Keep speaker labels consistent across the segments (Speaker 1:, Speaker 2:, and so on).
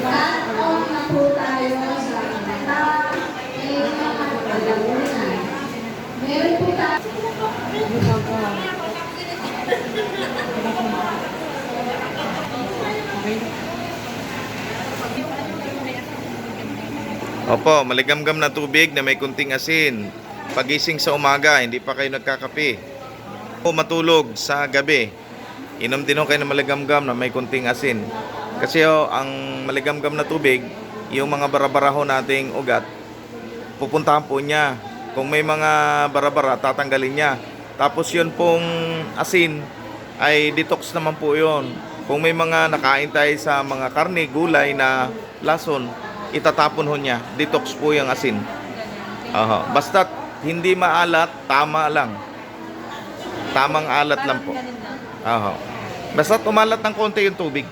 Speaker 1: Nag-on na po tayo sa meron po tayo.
Speaker 2: Opo, maligamgam na tubig na may kunting asin. Pagising sa umaga, hindi pa kayo nagkakape. O matulog sa gabi, inom din ho kayo ng maligamgam na may kunting asin. Kasi ang maligamgam na tubig, yung mga bara-bara ho nating ugat, pupuntahan po niya. Kung may mga bara-bara, tatanggalin niya. Tapos yun pong asin, ay detox naman po yun. Kung may mga nakain tayo sa mga karne, gulay na lason, itatapon ho niya. Detox po yung asin. Basta hindi maalat, tama lang. Tamang alat lang po. Basta umalat ng konti yung tubig.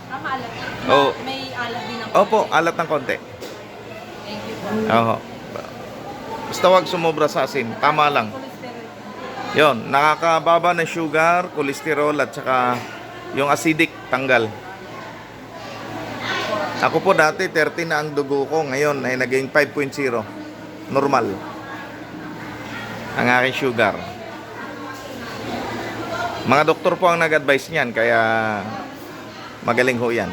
Speaker 3: Maalat.
Speaker 2: Oh.
Speaker 3: May alat din ang
Speaker 2: Opo, alat ng konti.
Speaker 3: Thank you po.
Speaker 2: Basta wag sumobra sa asin. Tama lang. Yon, nakakababa ng sugar, cholesterol at saka yung acidic tanggal. Ako po dati 30 na ang dugo ko, ngayon ay naging 5.0. Normal. Ang aking sugar. Mga doktor po ang nag-advise niyan, kaya magaling ho yan.